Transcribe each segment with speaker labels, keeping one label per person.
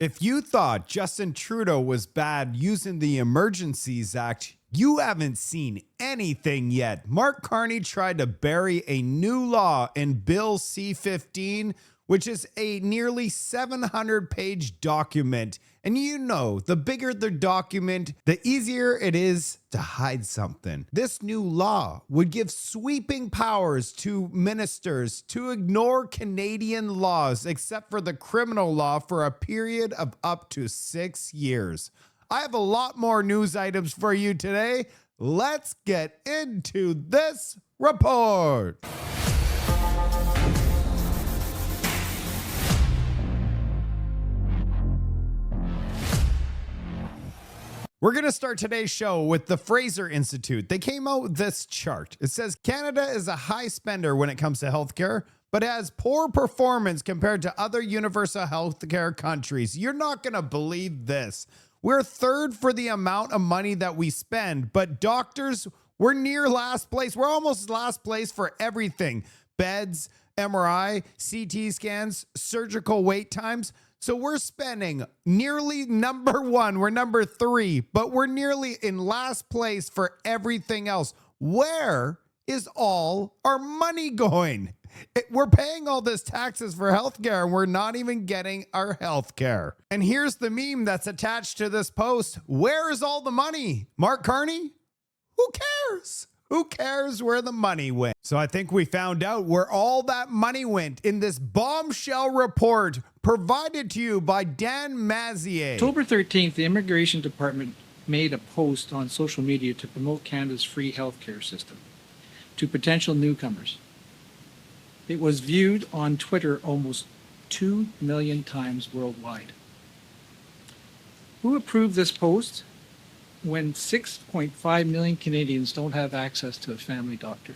Speaker 1: If you thought Justin Trudeau was bad using the Emergencies Act, you haven't seen anything yet. Mark Carney tried to bury a new law in Bill C-15, which is a nearly 700-page document. And you know, the bigger the document, the easier it is to hide something. This new law would give sweeping powers to ministers to ignore Canadian laws, except for the criminal law, for a period of up to 6 years. I have a lot more news items for you today. Let's get into this report. We're going to start today's show with the Fraser Institute. They came out with this chart. It says Canada is a high spender when it comes to healthcare, but has poor performance compared to other universal healthcare countries. You're not going to believe this. We're third for the amount of money that we spend, but doctors, we're near last place. We're almost last place for everything. Beds, MRI, CT scans, surgical wait times. So we're spending nearly number one. We're number 3, but we're nearly in last place for everything else. Where is all our money going? We're paying all this taxes for healthcare and we're not even getting our healthcare. And here's the meme that's attached to this post. Where is all the money? Mark Carney? Who cares? Who cares where the money went? So I think we found out where all that money went in this bombshell report provided to you by Dan Mazier.
Speaker 2: October 13th, the Immigration Department made a post on social media to promote Canada's free healthcare system to potential newcomers. It was viewed on Twitter almost 2 million times worldwide. Who approved this post when 6.5 million Canadians don't have access to a family doctor?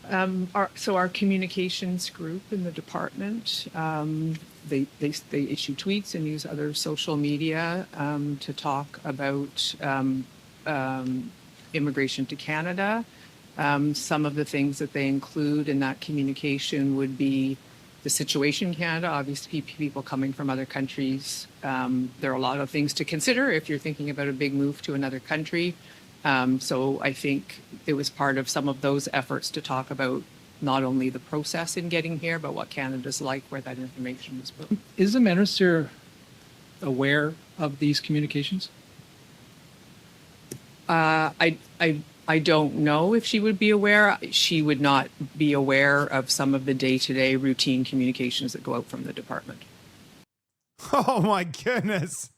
Speaker 3: Our communications group in the department, they issue tweets and use other social media to talk about immigration to Canada. Some of the things that they include in that communication would be the situation in Canada. Obviously, people coming from other countries. There are a lot of things to consider if you're thinking about a big move to another country. So I think it was part of some of those efforts to talk about not only the process in getting here, but what Canada's like, where that information was put.
Speaker 2: Is the minister aware of these communications?
Speaker 3: I don't know if she would be aware. She would not be aware of some of the day-to-day routine communications that go out from the department.
Speaker 1: Oh my goodness.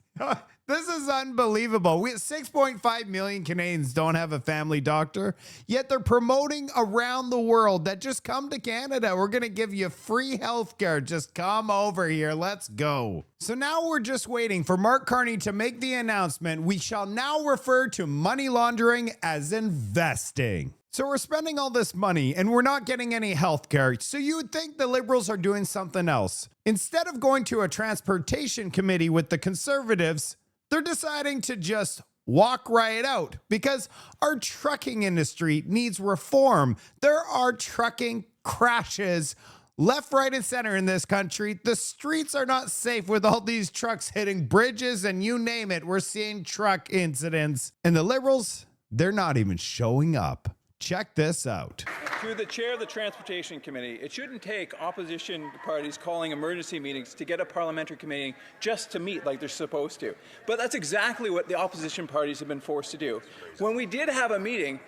Speaker 1: This is unbelievable. 6.5 million Canadians don't have a family doctor, yet they're promoting around the world that just come to Canada. We're going to give you free healthcare. Just come over here. Let's go. So now we're just waiting for Mark Carney to make the announcement. We shall now refer to money laundering as investing. So we're spending all this money and we're not getting any healthcare. So you would think the Liberals are doing something else. Instead of going to a transportation committee with the Conservatives, they're deciding to just walk right out because our trucking industry needs reform. There are trucking crashes left, right, and center in this country. The streets are not safe with all these trucks hitting bridges and you name it. We're seeing truck incidents. And the Liberals, they're not even showing up. Check this out.
Speaker 4: To the chair of the Transportation Committee, it shouldn't take opposition parties calling emergency meetings to get a parliamentary committee just to meet like they're supposed to. But that's exactly what the opposition parties have been forced to do. When we did have a meeting,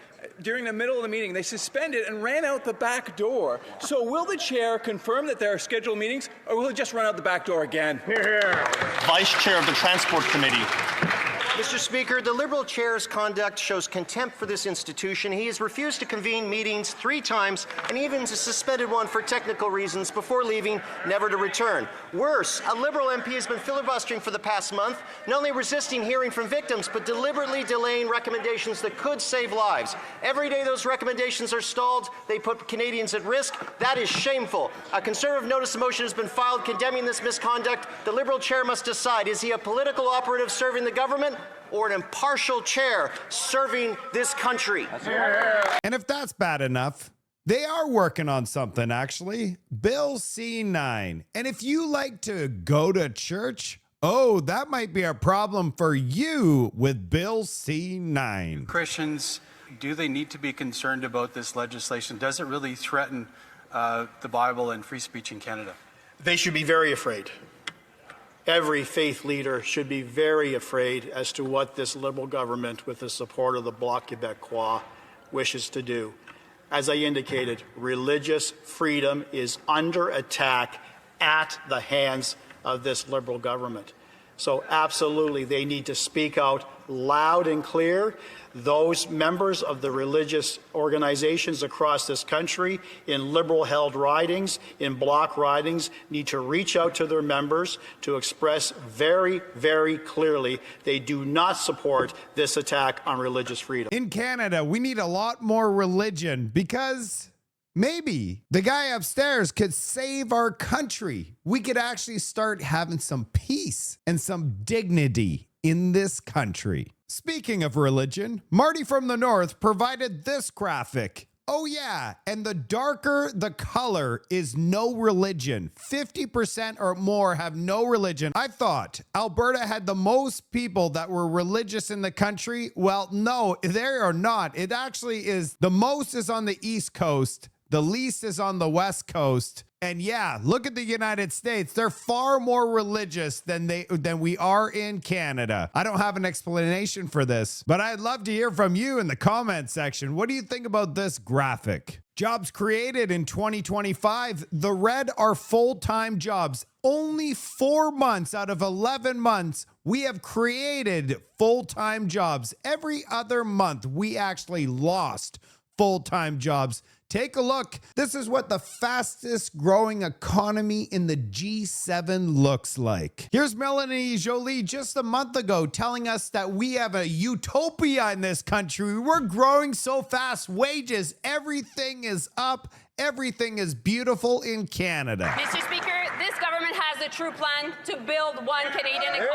Speaker 4: during the middle of the meeting, they suspended and ran out the back door. So will the chair confirm that there are scheduled meetings, or will he just run out the back door again?
Speaker 5: Here. Vice Chair of the Transport Committee.
Speaker 6: Mr. Speaker, the Liberal chair's conduct shows contempt for this institution. He has refused to convene meetings 3 times and even suspended one for technical reasons before leaving, never to return. Worse, a Liberal MP has been filibustering for the past month, not only resisting hearing from victims, but deliberately delaying recommendations that could save lives. Every day those recommendations are stalled, they put Canadians at risk. That is shameful. A Conservative notice of motion has been filed condemning this misconduct. The Liberal chair must decide, is he a political operative serving the government or an impartial chair serving this country?
Speaker 1: And if that's bad enough, They are working on something, actually. Bill C9. And if you like to go to church, oh, that might be a problem for you with Bill C9.
Speaker 7: Christians, do they need to be concerned about this legislation? Does it really threaten the Bible and free speech in Canada?
Speaker 8: They should be very afraid. Every faith leader should be very afraid as to what this Liberal government, with the support of the Bloc Québécois, wishes to do. As I indicated, religious freedom is under attack at the hands of this Liberal government. So absolutely, they need to speak out loud and clear. Those members of the religious organizations across this country in Liberal-held ridings, in bloc ridings, need to reach out to their members to express very, very clearly they do not support this attack on religious freedom.
Speaker 1: In Canada, we need a lot more religion because maybe the guy upstairs could save our country. We could actually start having some peace and some dignity in this country. Speaking of religion, Marty from the North provided this graphic. Oh yeah, and the darker the color is no religion. 50% or more have no religion. I thought Alberta had the most people that were religious in the country. Well, no, they are not. It actually is, the most is on the East Coast. The least is on the West Coast. And yeah, look at the United States. They're far more religious than we are in Canada. I don't have an explanation for this, but I'd love to hear from you in the comment section. What do you think about this graphic? Jobs created in 2025. The red are full-time jobs. Only 4 months out of 11 months, we have created full-time jobs. Every other month, we actually lost full-time jobs. Take a look. This is what the fastest growing economy in the G7 looks like. Here's Melanie Joly just a month ago telling us that we have a utopia in this country. We're growing so fast. Wages, everything is up. Everything is beautiful in Canada.
Speaker 9: Mr. Speaker, this government has a true plan to build one Canadian economy.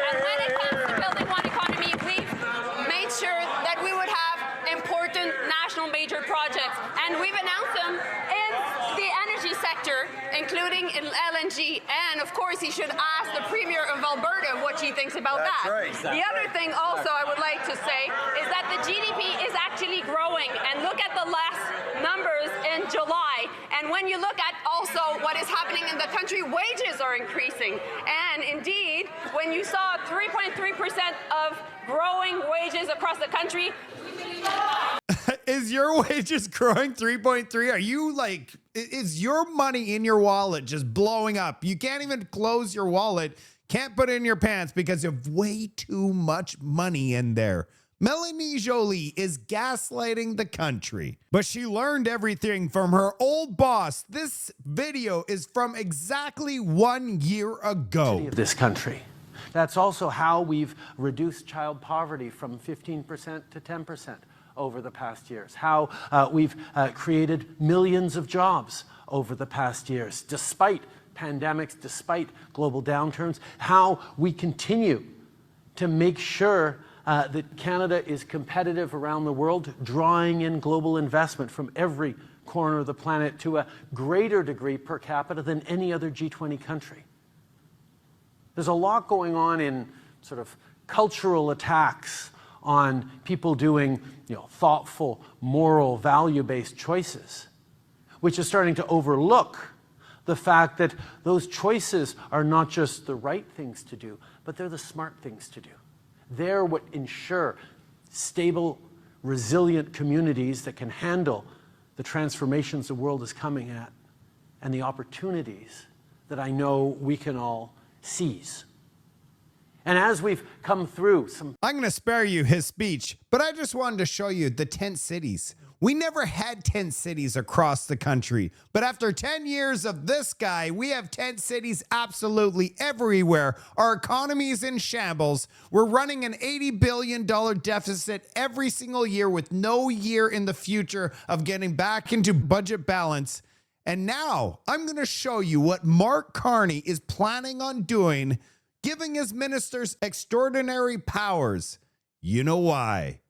Speaker 9: And when it comes to building one economy, we've made sure that we would have important national major projects. And we've announced them in the energy sector, including in LNG. And of course, he should ask the Premier of Alberta what she thinks about that. Right. The other thing also I would like to say is that the GDP is actually growing. And look at the last numbers in July. And when you look at also what is happening in the country, wages are increasing. And indeed, when you saw 3.3% of growing wages across the country.
Speaker 1: Is your wages growing 3.3? Are you like, is your money in your wallet just blowing up? You can't even close your wallet, can't put it in your pants because you have way too much money in there. Melanie Joly is gaslighting the country, but she learned everything from her old boss. This video is from exactly 1 year ago.
Speaker 10: This country. That's also how we've reduced child poverty from 15% to 10% over the past years. How we've created millions of jobs over the past years, despite pandemics, despite global downturns. How we continue to make sure that Canada is competitive around the world, drawing in global investment from every corner of the planet to a greater degree per capita than any other G20 country. There's a lot going on in sort of cultural attacks on people doing, thoughtful, moral, value-based choices, which is starting to overlook the fact that those choices are not just the right things to do, but they're the smart things to do. They're what ensure stable, resilient communities that can handle the transformations the world is coming at and the opportunities that I know we can all seize. And as we've come through some...
Speaker 1: I'm going to spare you his speech, but I just wanted to show you the 10 cities. We never had 10 cities across the country, but after 10 years of this guy, we have 10 cities absolutely everywhere. Our economy is in shambles. We're running an $80 billion deficit every single year with no year in the future of getting back into budget balance. And now I'm going to show you what Mark Carney is planning on doing, giving his ministers extraordinary powers. You know why?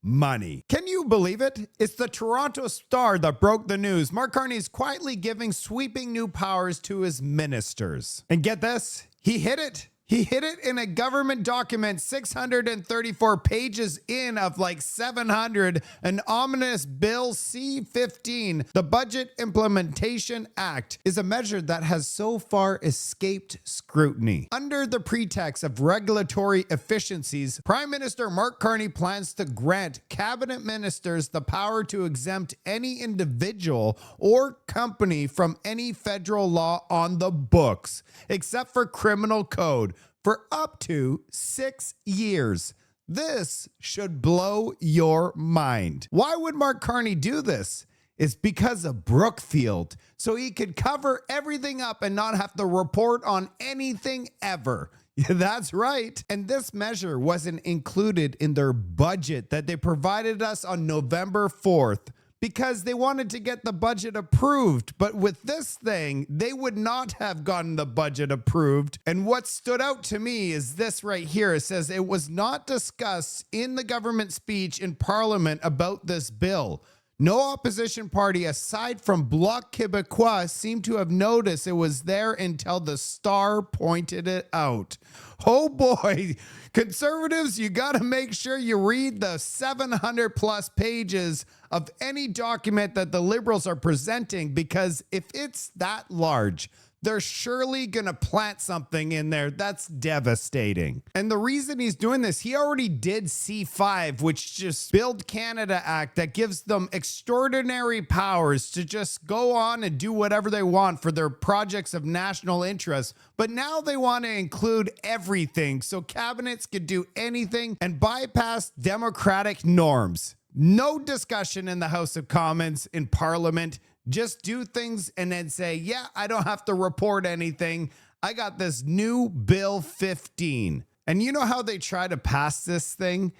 Speaker 1: money. Can you believe it? It's the Toronto Star that broke the news. Mark Carney is quietly giving sweeping new powers to his ministers. And get this, he hid it. He hid it in a government document 634 pages in of like 700, an ominous Bill C-15. The Budget Implementation Act is a measure that has so far escaped scrutiny. Under the pretext of regulatory efficiencies, Prime Minister Mark Carney plans to grant cabinet ministers the power to exempt any individual or company from any federal law on the books, except for criminal code, for up to 6 years. This should blow your mind. Why would Mark Carney do this? It's because of Brookfield, so he could cover everything up and not have to report on anything ever. That's right. And this measure wasn't included in their budget that they provided us on November 4th. Because they wanted to get the budget approved. But with this thing, they would not have gotten the budget approved. And what stood out to me is this right here. It says it was not discussed in the government speech in Parliament about this bill. No opposition party aside from Bloc Québécois seemed to have noticed it was there until the Star pointed it out. Oh boy, conservatives, you got to make sure you read the 700 plus pages of any document that the Liberals are presenting, because if it's that large, they're surely going to plant something in there that's devastating. And the reason he's doing this, he already did C5, which just Build Canada Act that gives them extraordinary powers to just go on and do whatever they want for their projects of national interest. But now they want to include everything so cabinets could do anything and bypass democratic norms. No discussion in the House of Commons, in Parliament. Just do things and then say, yeah, I don't have to report anything. I got this new Bill 15. And you know how they try to pass this thing?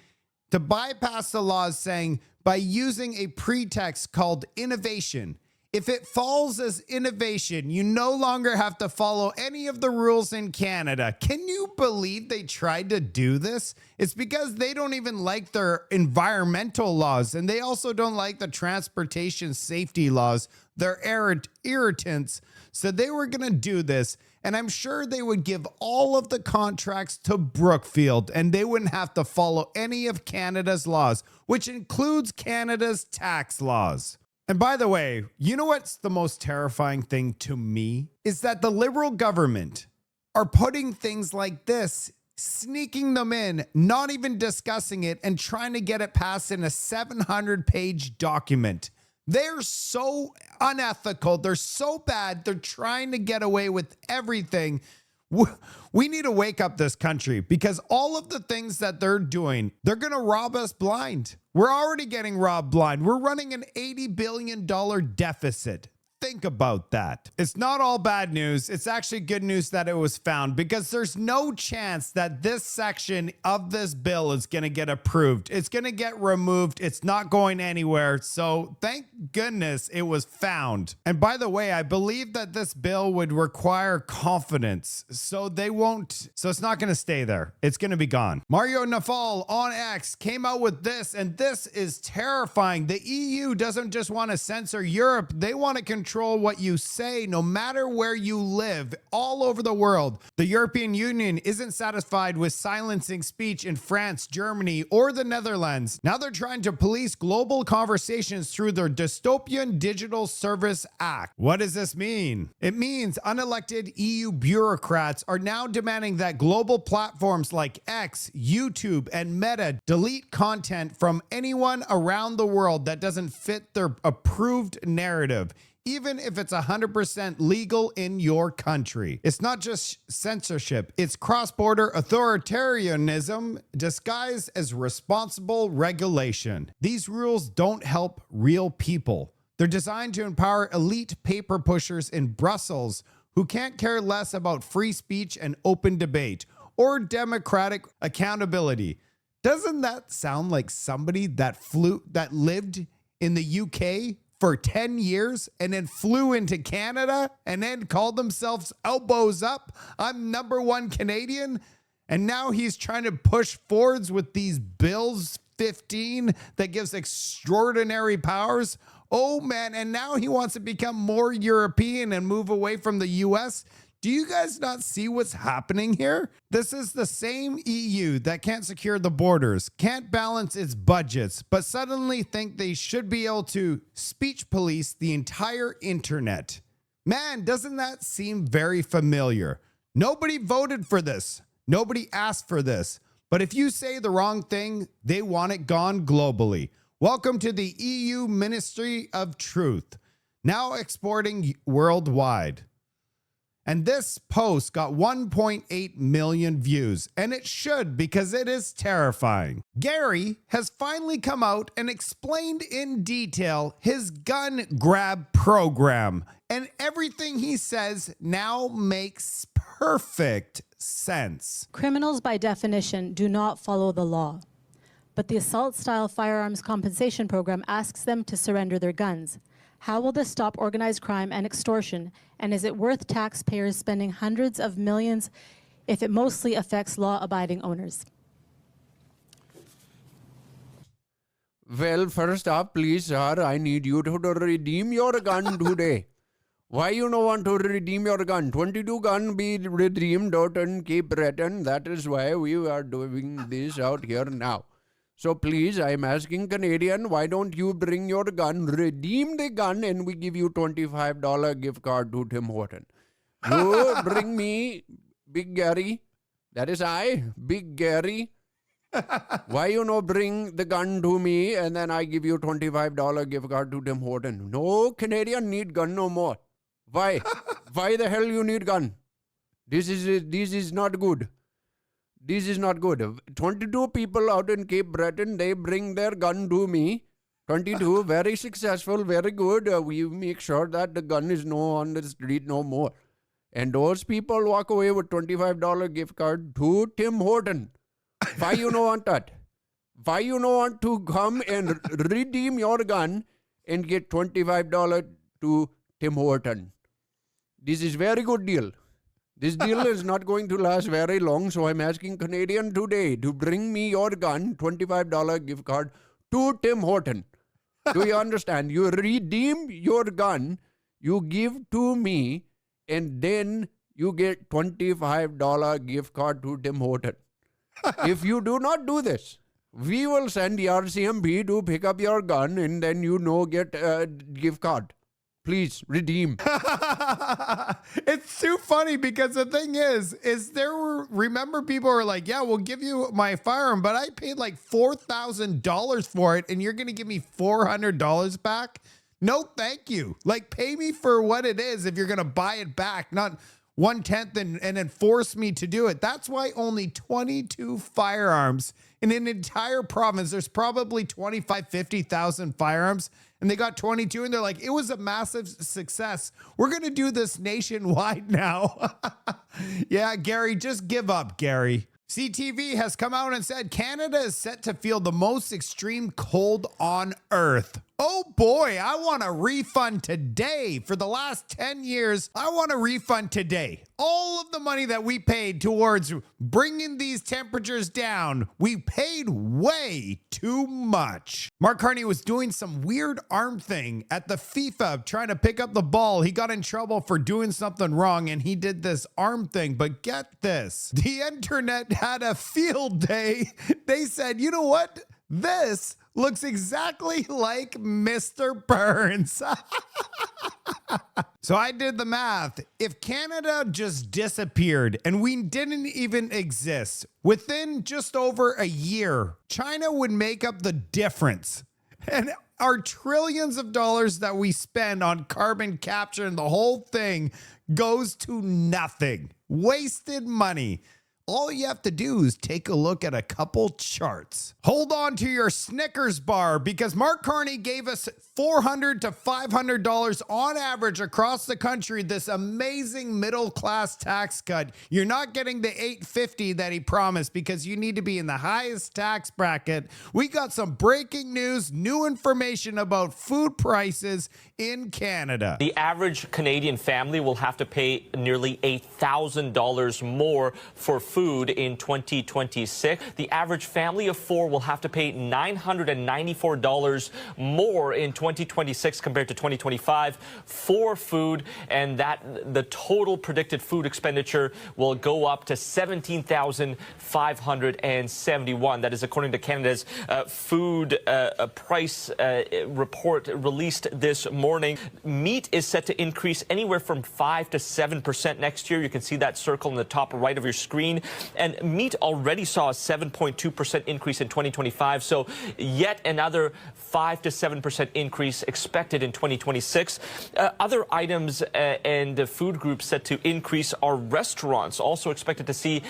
Speaker 1: To bypass the laws, saying by using a pretext called innovation. If it falls as innovation, you no longer have to follow any of the rules in Canada. Can you believe they tried to do this? It's because they don't even like their environmental laws, and they also don't like the transportation safety laws. They're irritants. So they were going to do this, and I'm sure they would give all of the contracts to Brookfield, and they wouldn't have to follow any of Canada's laws, which includes Canada's tax laws. And by the way, you know what's the most terrifying thing to me? Is that the Liberal government are putting things like this, sneaking them in, not even discussing it, and trying to get it passed in a 700-page document. They're so unethical. They're so bad. They're trying to get away with everything. We need to wake up this country, because all of the things that they're doing, they're going to rob us blind. We're already getting robbed blind. We're running an $80 billion deficit. Think about that. It's not all bad news. It's actually good news that it was found, because there's no chance that this section of this bill is going to get approved. It's going to get removed. It's not going anywhere. So thank goodness it was found. And by the way, I believe that this bill would require confidence. So it's not going to stay there. It's going to be gone. Mario Nafal on X came out with this, and this is terrifying. The EU doesn't just want to censor Europe. They want to control what you say, no matter where you live, all over the world. The European Union isn't satisfied with silencing speech in France, Germany, or the Netherlands. Now they're trying to police global conversations through their dystopian Digital Service Act. What does this mean? It means unelected EU bureaucrats are now demanding that global platforms like X, YouTube, and Meta delete content from anyone around the world that doesn't fit their approved narrative, even if it's 100% legal in your country. It's not just censorship, it's cross-border authoritarianism disguised as responsible regulation. These rules don't help real people. They're designed to empower elite paper pushers in Brussels who can't care less about free speech and open debate or democratic accountability. Doesn't that sound like somebody that lived in the UK for 10 years and then flew into Canada and then called themselves elbows up? I'm #1 Canadian. And now he's trying to push forwards with these bills 15 that gives extraordinary powers? Oh man, and now he wants to become more European and move away from the US. Do you guys not see what's happening here? This is the same EU that can't secure the borders, can't balance its budgets, but suddenly think they should be able to speech police the entire internet. Man, doesn't that seem very familiar? Nobody voted for this. Nobody asked for this. But if you say the wrong thing, they want it gone globally. Welcome to the EU Ministry of Truth, now exporting worldwide. And this post got 1.8 million views, and it should because it is terrifying. Gary has finally come out and explained in detail his gun grab program, and everything he says now makes perfect sense.
Speaker 11: Criminals, by definition, do not follow the law, but the assault-style firearms compensation program asks them to surrender their guns. How will this stop organized crime and extortion? And is it worth taxpayers spending hundreds of millions if it mostly affects law-abiding owners?
Speaker 12: Well, first up, please, sir, I need you to redeem your gun today. Why you don't want to redeem your gun? 22 gun be redeemed out in Cape Breton. That is why we are doing this out here now. So please, I'm asking Canadian, why don't you bring your gun, redeem the gun, and we give you $25 gift card to Tim Horton. You bring me Big Gary. That is I, Big Gary. Why you no bring the gun to me and then I give you $25 gift card to Tim Horton? No Canadian need gun no more. Why? Why the hell you need gun? This is not good. This is not good. 22 people out in Cape Breton, they bring their gun to me. 22, very successful, very good. We make sure that the gun is no on the street no more. And those people walk away with $25 gift card to Tim Horton. Why you don't want that? Why you don't want to come and redeem your gun and get $25 to Tim Horton? This is very good deal. This deal is not going to last very long, so I'm asking Canadian today to bring me your gun, $25 gift card to Tim Horton. Do you understand? You redeem your gun, you give to me, and then you get $25 gift card to Tim Horton. If you do not do this, we will send RCMP to pick up your gun and then get a gift card. Please redeem.
Speaker 1: It's too funny because the thing is remember people were like, yeah, we'll give you my firearm, but I paid like $4,000 for it and you're going to give me $400 back? No, thank you. Like, pay me for what it is if you're going to buy it back, not 1/10 and then force me to do it. That's why only 22 firearms in an entire province. There's probably 50,000 firearms. And they got 22 and they're like, it was a massive success. We're going to do this nationwide now. Yeah, Gary, just give up, Gary. CTV has come out and said Canada is set to feel the most extreme cold on Earth. Oh boy, I want a refund today. For the last 10 years, I want a refund today. All of the money that we paid towards bringing these temperatures down, we paid way too much. Mark Carney was doing some weird arm thing at the FIFA trying to pick up the ball. He got in trouble for doing something wrong and he did this arm thing. But get this, the internet had a field day. They said, you know what? This looks exactly like Mr. Burns. So I did the math. If Canada just disappeared and we didn't even exist, within just over a year, China would make up the difference. And our trillions of dollars that we spend on carbon capture and the whole thing goes to nothing. Wasted money. All you have to do is take a look at a couple charts. Hold on to your Snickers bar because Mark Carney gave us $400 to $500 on average across the country, this amazing middle-class tax cut. You're not getting the $850 that he promised because you need to be in the highest tax bracket. We got some breaking news, new information about food prices in Canada.
Speaker 13: The average Canadian family will have to pay nearly $8,000 more for food food in 2026. The average family of four will have to pay $994 more in 2026 compared to 2025 for food, and that the total predicted food expenditure will go up to $17,571. That is according to Canada's food price report released this morning. Meat is set to increase anywhere from 5 to 7% next year. You can see that circle in the top right of your screen. And meat already saw a 7.2% increase in 2025. So yet another 5 to 7% increase expected in 2026. Other items and food groups set to increase are restaurants, also expected to see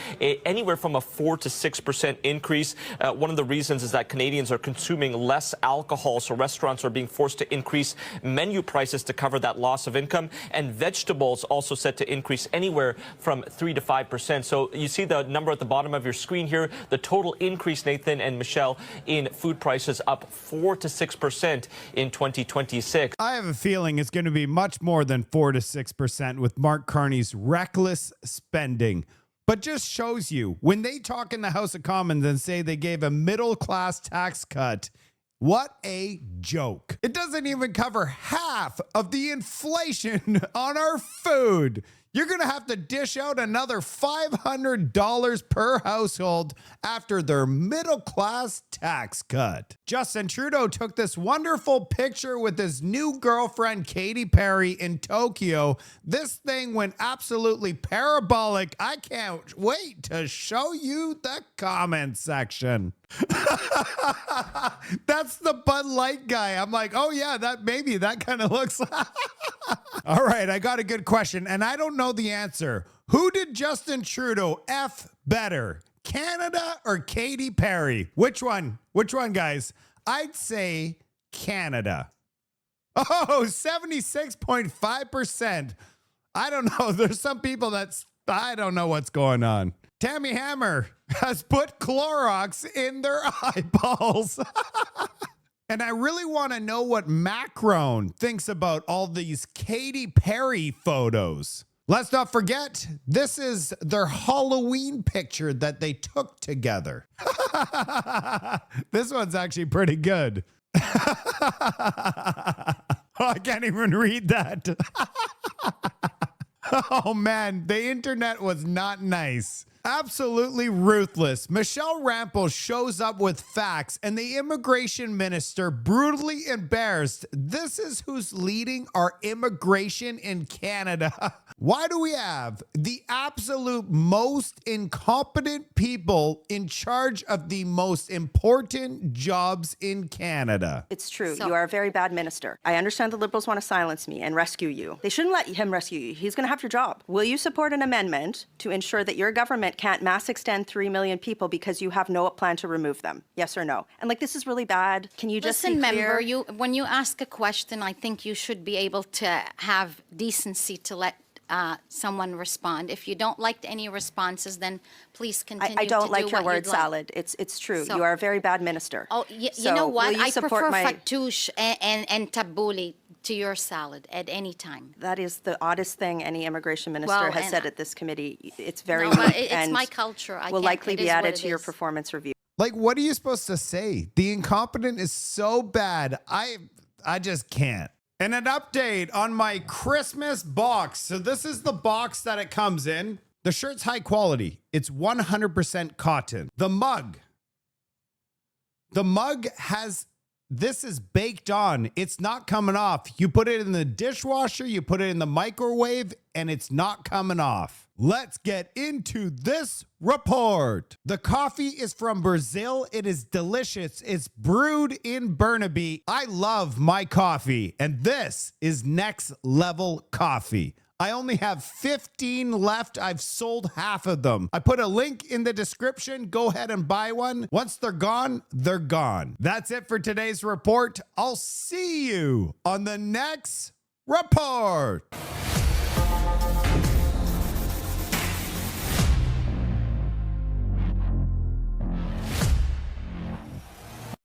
Speaker 13: anywhere from a 4 to 6% increase. One of the reasons is that Canadians are consuming less alcohol, so restaurants are being forced to increase menu prices to cover that loss of income. And vegetables also set to increase anywhere from 3 to 5%. So you see the number at the bottom of your screen here. The total increase, Nathan and Michelle, in food prices up 4 to 6% in 2026.
Speaker 1: I have a feeling it's going to be much more than 4 to 6% with Mark Carney's reckless spending. But just shows you, when they talk in the House of Commons and say they gave a middle-class tax cut, what a joke. It doesn't even cover half of the inflation on our food. You're going to have to dish out another $500 per household after their middle-class tax cut. Justin Trudeau took this wonderful picture with his new girlfriend, Katy Perry, in Tokyo. This thing went absolutely parabolic. I can't wait to show you the comment section. That's the Bud Light guy. I'm like, oh yeah, that kind of looks. All right, I got a good question, and I don't know the answer. Who did Justin Trudeau F better, Canada or Katy Perry? Which one? Which one, guys? I'd say Canada. Oh, 76.5%. I don't know. There's some people I don't know what's going on. Tammy Hammer has put Clorox in their eyeballs. And I really want to know what Macron thinks about all these Katy Perry photos. Let's not forget, this is their Halloween picture that they took together. This one's actually pretty good. I can't even read that. Oh man, the internet was not nice. Absolutely ruthless. Michelle Rampel shows up with facts and the immigration minister brutally embarrassed. This is who's leading our immigration in Canada. Why do we have the absolute most incompetent people in charge of the most important jobs in Canada?
Speaker 14: It's true. You are a very bad minister. I understand the Liberals want to silence me and rescue you. They shouldn't let him rescue you. He's going to have your job. Will you support an amendment to ensure that your government can't mass extend 3 million people because you have no plan to remove them? Yes or no? And this is really bad. Can you just
Speaker 15: Listen,
Speaker 14: be clear?
Speaker 15: member, when you ask a question, I think you should be able to have decency to let someone respond. If you don't like any responses, then please continue
Speaker 14: I don't
Speaker 15: to
Speaker 14: like
Speaker 15: do
Speaker 14: your
Speaker 15: what
Speaker 14: word
Speaker 15: you'd like.
Speaker 14: salad. It's true. You are a very bad minister.
Speaker 15: Oh, you
Speaker 14: So
Speaker 15: know what?
Speaker 14: will you
Speaker 15: I
Speaker 14: support
Speaker 15: prefer
Speaker 14: my-
Speaker 15: fattoush and tabbouleh to your salad at any time.
Speaker 14: That is the oddest thing any immigration minister
Speaker 15: Well,
Speaker 14: has
Speaker 15: and
Speaker 14: said at this committee. It's very
Speaker 15: No, but
Speaker 14: weak
Speaker 15: it's
Speaker 14: and
Speaker 15: my culture. I
Speaker 14: will
Speaker 15: can't-
Speaker 14: likely
Speaker 15: it
Speaker 14: be
Speaker 15: is what
Speaker 14: added
Speaker 15: it
Speaker 14: to your
Speaker 15: is.
Speaker 14: performance review.
Speaker 1: Like, what are you supposed to say? The incompetent is so bad. I just can't. And an update on my Christmas box. So this is the box that it comes in. The shirt's high quality. It's 100% cotton. The mug this is baked on. It's not coming off. You put it in the dishwasher, you put it in the microwave, and it's not coming off. Let's get into this report. The coffee is from Brazil. It is delicious. It's brewed in Burnaby. I love my coffee, and this is next level coffee. I only have 15 left. I've sold half of them. I put a link in the description. Go ahead and buy one. Once they're gone, they're gone. That's it for today's report. I'll see you on the next report.